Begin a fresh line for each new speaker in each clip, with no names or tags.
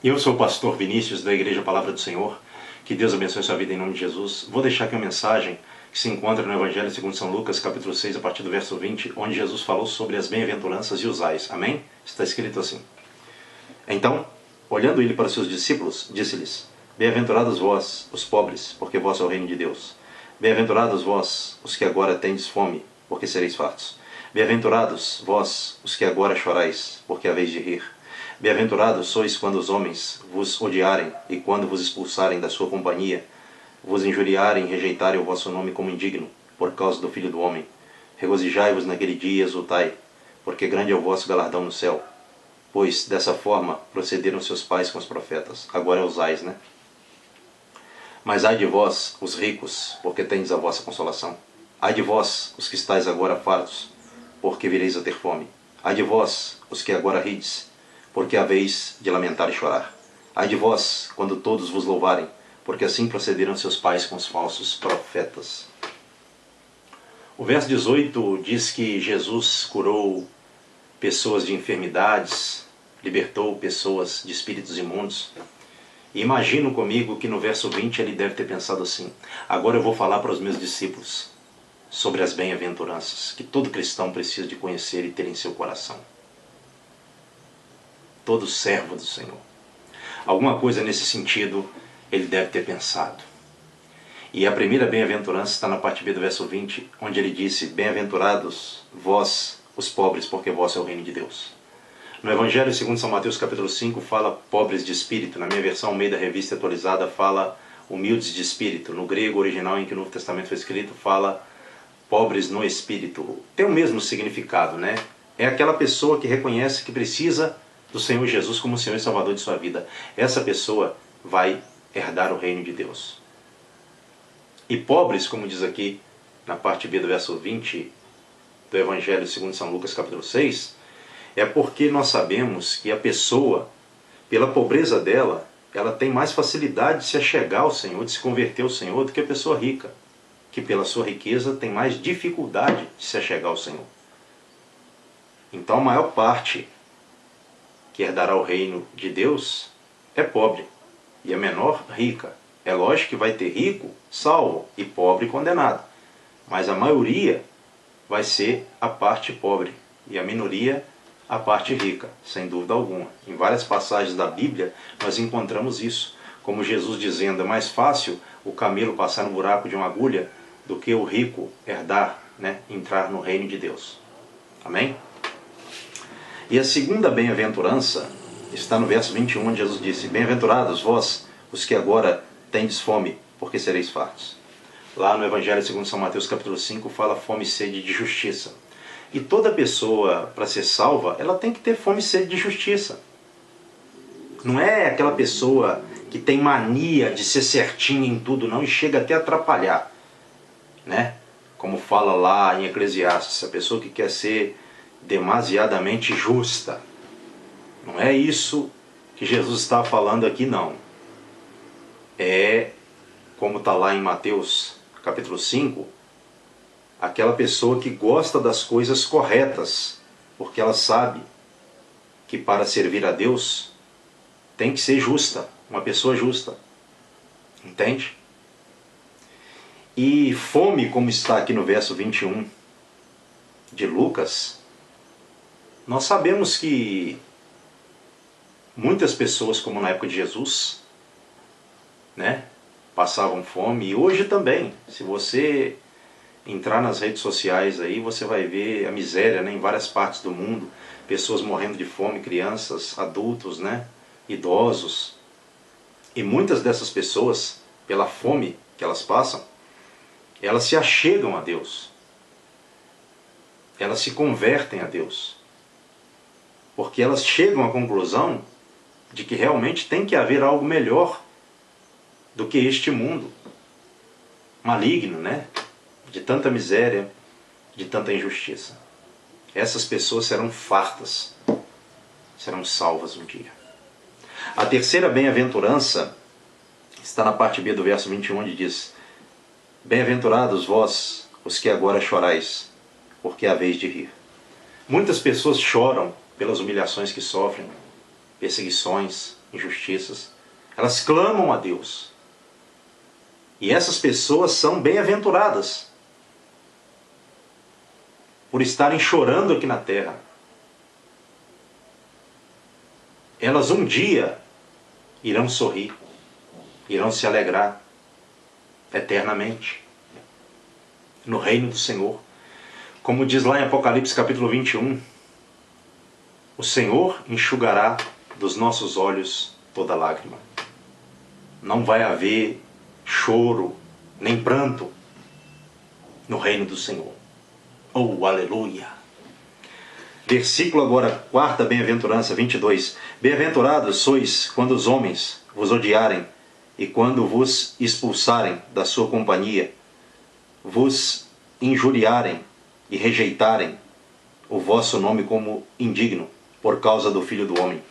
Eu sou o pastor Vinícius, da Igreja Palavra do Senhor. Que Deus abençoe sua vida em nome de Jesus. Vou deixar aqui uma mensagem que se encontra no Evangelho segundo São Lucas, capítulo 6, a partir do verso 20, onde Jesus falou sobre as bem-aventuranças e os ais. Amém? Está escrito assim. Então, olhando ele para os seus discípulos, disse-lhes: Bem-aventurados vós, os pobres, porque vós é o reino de Deus. Bem-aventurados vós, os que agora tendes fome, porque sereis fartos. Bem-aventurados vós, os que agora chorais, porque haveis de rir. Bem-aventurados sois quando os homens vos odiarem e quando vos expulsarem da sua companhia, vos injuriarem e rejeitarem o vosso nome como indigno, por causa do Filho do Homem. Regozijai-vos naquele dia e exultai, porque grande é o vosso galardão no céu. Pois, dessa forma, procederam seus pais com os profetas. Agora é os ais, né? Mas ai de vós, os ricos, porque tendes a vossa consolação. Ai de vós, os que estáis agora fartos, porque vireis a ter fome. Ai de vós, os que agora rides, porque haveis de lamentar e chorar. Ai de vós, quando todos vos louvarem, porque assim procederam seus pais com os falsos profetas. O verso 18 diz que Jesus curou pessoas de enfermidades, libertou pessoas de espíritos imundos. E imagino comigo que no verso 20 ele deve ter pensado assim: agora eu vou falar para os meus discípulos sobre as bem-aventuranças que todo cristão precisa de conhecer e ter em seu coração. Todo servo do Senhor. Alguma coisa nesse sentido ele deve ter pensado. E a primeira bem-aventurança está na parte B do verso 20, onde ele disse: Bem-aventurados vós, os pobres, porque vós é o reino de Deus. No Evangelho segundo São Mateus capítulo 5 fala pobres de espírito. Na minha versão, ao meio da revista atualizada, fala humildes de espírito. No grego original em que o Novo Testamento foi escrito, fala pobres no espírito. Tem o mesmo significado, né? É aquela pessoa que reconhece que precisa do Senhor Jesus como Senhor e Salvador de sua vida. Essa pessoa vai herdar o reino de Deus. E pobres, como diz aqui na parte B do verso 20 do Evangelho segundo São Lucas capítulo 6, é porque nós sabemos que a pessoa, pela pobreza dela, ela tem mais facilidade de se achegar ao Senhor, de se converter ao Senhor, do que a pessoa rica, que pela sua riqueza tem mais dificuldade de se achegar ao Senhor. Então a maior parte que herdará o reino de Deus é pobre, e a menor rica. É lógico que vai ter rico salvo e pobre condenado, mas a maioria vai ser a parte pobre e a minoria a parte rica, sem dúvida alguma. Em várias passagens da Bíblia nós encontramos isso, como Jesus dizendo: é mais fácil o camelo passar no buraco de uma agulha do que o rico herdar, entrar no reino de Deus. Amém? E a segunda bem-aventurança está no verso 21, onde Jesus disse: Bem-aventurados vós, os que agora tendes fome, porque sereis fartos. Lá no Evangelho segundo São Mateus capítulo 5 fala fome e sede de justiça. E toda pessoa, para ser salva, ela tem que ter fome e sede de justiça. Não é aquela pessoa que tem mania de ser certinha em tudo, não, e chega até a atrapalhar, né? Como fala lá em Eclesiastes, a pessoa que quer ser demasiadamente justa. Não é isso que Jesus está falando aqui, não. É, como está lá em Mateus capítulo 5, aquela pessoa que gosta das coisas corretas, porque ela sabe que para servir a Deus tem que ser justa, uma pessoa justa. Entende? E fome, como está aqui no verso 21 de Lucas, nós sabemos que muitas pessoas, como na época de Jesus, passavam fome, e hoje também. Se você entrar nas redes sociais aí, você vai ver a miséria, em várias partes do mundo, pessoas morrendo de fome, crianças, adultos, idosos. E muitas dessas pessoas, pela fome que elas passam, elas se achegam a Deus. Elas se convertem a Deus. Porque elas chegam à conclusão de que realmente tem que haver algo melhor do que este mundo maligno, de tanta miséria, de tanta injustiça. Essas pessoas serão fartas, serão salvas um dia. A terceira bem-aventurança está na parte B do verso 21, onde diz: Bem-aventurados vós, os que agora chorais, porque haveis de rir. Muitas pessoas choram pelas humilhações que sofrem, perseguições, injustiças. Elas clamam a Deus. E essas pessoas são bem-aventuradas por estarem chorando aqui na terra. Elas um dia irão sorrir, irão se alegrar eternamente no reino do Senhor. Como diz lá em Apocalipse capítulo 21, o Senhor enxugará dos nossos olhos toda lágrima. Não vai haver choro, nem pranto no reino do Senhor. Oh, aleluia! Versículo agora, quarta bem-aventurança, 22. Bem-aventurados sois quando os homens vos odiarem e quando vos expulsarem da sua companhia, vos injuriarem e rejeitarem o vosso nome como indigno por causa do Filho do Homem.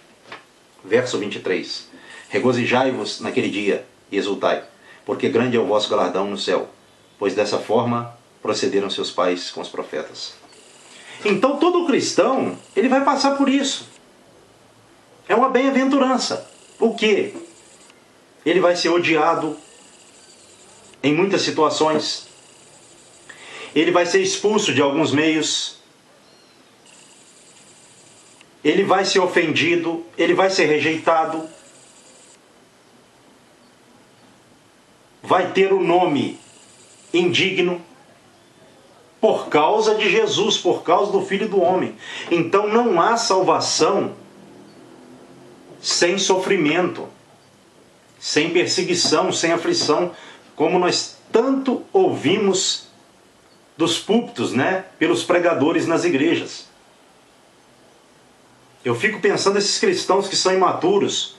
Verso 23. Regozijai-vos naquele dia e exultai, porque grande é o vosso galardão no céu, pois dessa forma procederam seus pais com os profetas. Então todo cristão, ele vai passar por isso. É uma bem-aventurança. O quê? Ele vai ser odiado em muitas situações. Ele vai ser expulso de alguns meios. Ele vai ser ofendido. Ele vai ser rejeitado. Vai ter o nome indigno por causa de Jesus, por causa do Filho do Homem. Então não há salvação sem sofrimento, sem perseguição, sem aflição, como nós tanto ouvimos dos púlpitos, né, pelos pregadores nas igrejas. Eu fico pensando nesses cristãos que são imaturos,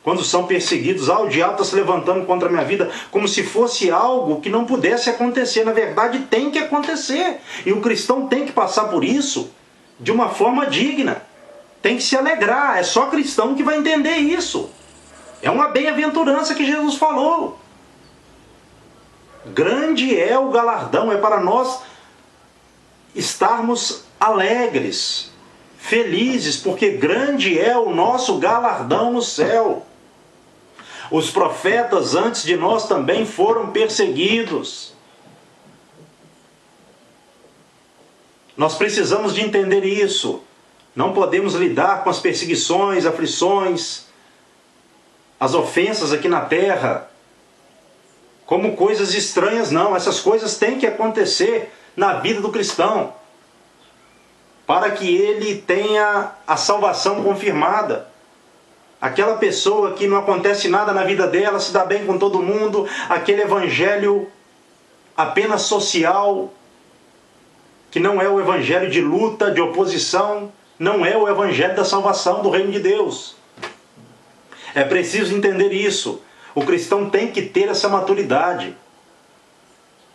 quando são perseguidos, o diabo está se levantando contra a minha vida, como se fosse algo que não pudesse acontecer. Na verdade, tem que acontecer. E o cristão tem que passar por isso de uma forma digna. Tem que se alegrar. É só cristão que vai entender isso. É uma bem-aventurança que Jesus falou. Grande é o galardão, é para nós estarmos alegres, felizes, porque grande é o nosso galardão no céu. Os profetas antes de nós também foram perseguidos. Nós precisamos de entender isso. Não podemos lidar com as perseguições, aflições, as ofensas aqui na terra como coisas estranhas, não. Essas coisas têm que acontecer na vida do cristão, para que ele tenha a salvação confirmada. Aquela pessoa que não acontece nada na vida dela, se dá bem com todo mundo, aquele evangelho apenas social, que não é o evangelho de luta, de oposição, não é o evangelho da salvação do reino de Deus. É preciso entender isso. O cristão tem que ter essa maturidade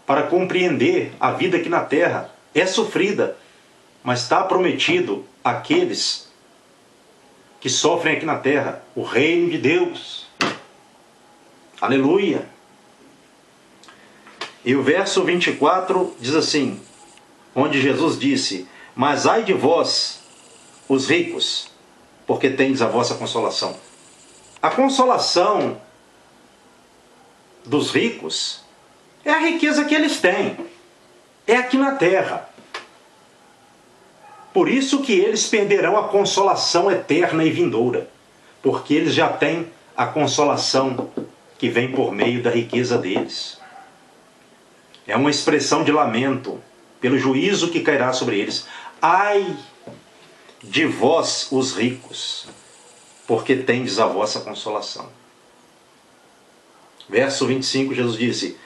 para compreender a vida aqui na terra. É sofrida, mas está prometido àqueles que sofrem aqui na terra o reino de Deus. Aleluia! E o verso 24 diz assim, onde Jesus disse: mas ai de vós, os ricos, porque tendes a vossa consolação. A consolação dos ricos é a riqueza que eles têm. É aqui na terra. Por isso que eles perderão a consolação eterna e vindoura. Porque eles já têm a consolação que vem por meio da riqueza deles. É uma expressão de lamento pelo juízo que cairá sobre eles. Ai de vós, os ricos, porque tendes a vossa consolação. Verso 25, Jesus disse: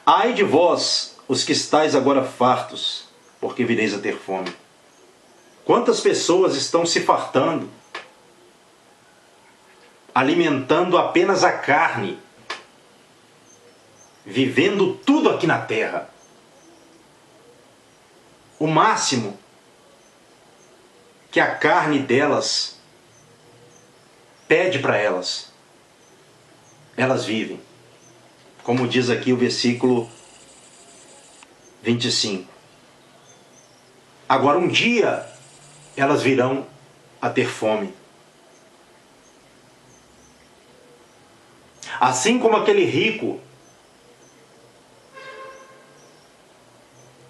ai de vós, os que estáis agora fartos, porque vireis a ter fome. Quantas pessoas estão se fartando, alimentando apenas a carne, vivendo tudo aqui na terra. O máximo que a carne delas pede para elas, elas vivem. Como diz aqui o versículo 25. Agora um dia elas virão a ter fome. Assim como aquele rico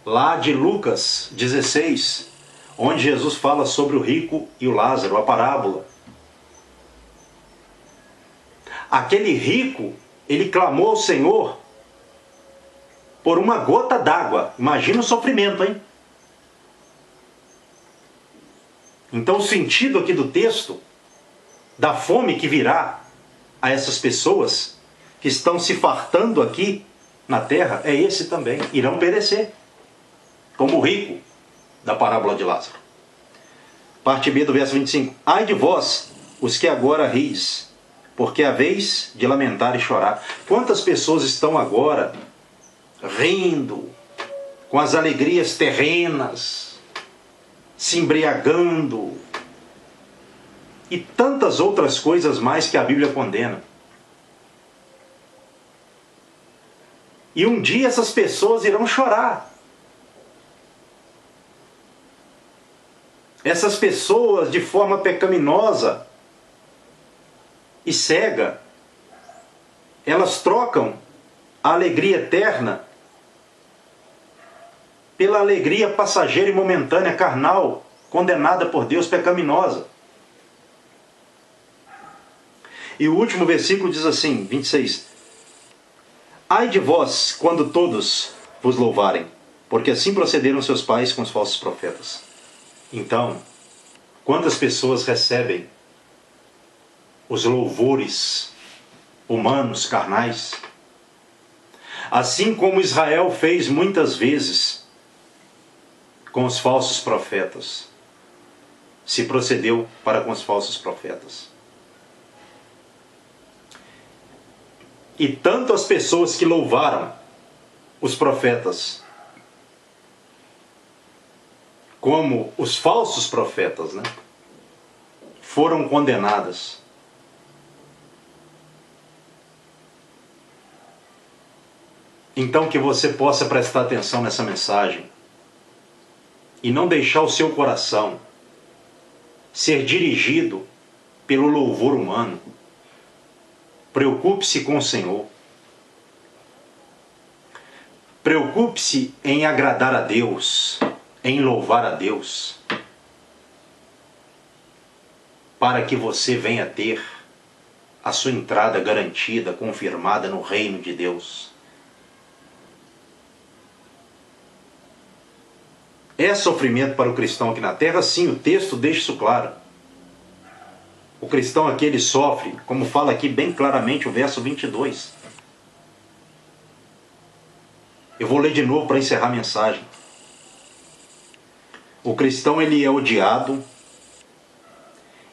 lá de Lucas 16, onde Jesus fala sobre o rico e o Lázaro, a parábola. Aquele rico, ele clamou ao Senhor por uma gota d'água. Imagina o sofrimento, hein? Então o sentido aqui do texto, da fome que virá a essas pessoas que estão se fartando aqui na terra, é esse também. Irão perecer, como o rico da parábola de Lázaro. Parte B do verso 25. Ai de vós, os que agora rides, porque é a vez de lamentar e chorar. Quantas pessoas estão agora rindo, com as alegrias terrenas, se embriagando, e tantas outras coisas mais que a Bíblia condena. E um dia essas pessoas irão chorar. Essas pessoas, de forma pecaminosa e cega, elas trocam a alegria eterna pela alegria passageira e momentânea, carnal, condenada por Deus, pecaminosa. E o último versículo diz assim, 26. Ai de vós, quando todos vos louvarem, porque assim procederam seus pais com os falsos profetas. Então, quando as pessoas recebem os louvores humanos, carnais, assim como Israel fez muitas vezes com os falsos profetas, se procedeu para com os falsos profetas. E tanto as pessoas que louvaram os profetas, como os falsos profetas, né, foram condenadas. Então que você possa prestar atenção nessa mensagem e não deixar o seu coração ser dirigido pelo louvor humano. Preocupe-se com o Senhor. Preocupe-se em agradar a Deus, em louvar a Deus, para que você venha ter a sua entrada garantida, confirmada no reino de Deus. É sofrimento para o cristão aqui na terra? Sim, o texto deixa isso claro. O cristão aqui, ele sofre, como fala aqui bem claramente o verso 22. Eu vou ler de novo para encerrar a mensagem. O cristão, ele é odiado,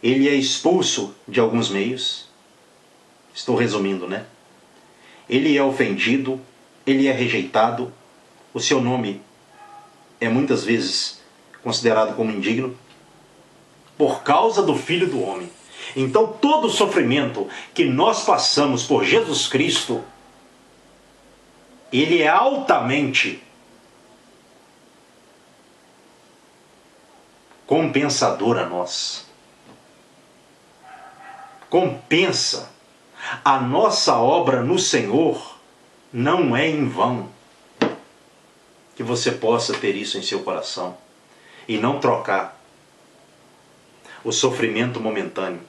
ele é expulso de alguns meios. Estou resumindo, né? Ele é ofendido, ele é rejeitado, o seu nome é muitas vezes considerado como indigno, por causa do Filho do Homem. Então todo o sofrimento que nós passamos por Jesus Cristo, ele é altamente compensador a nós. Compensa. A nossa obra no Senhor não é em vão. Que você possa ter isso em seu coração e não trocar o sofrimento momentâneo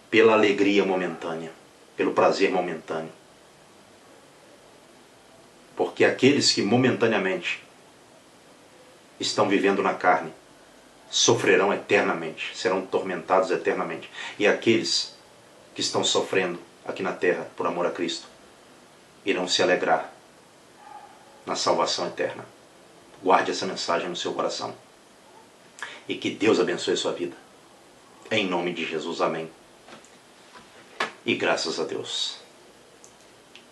pela alegria momentânea, pelo prazer momentâneo. Porque aqueles que momentaneamente estão vivendo na carne sofrerão eternamente, serão tormentados eternamente. E aqueles que estão sofrendo aqui na terra por amor a Cristo irão se alegrar na salvação eterna. Guarde essa mensagem no seu coração. E que Deus abençoe a sua vida. Em nome de Jesus, amém. E graças a Deus.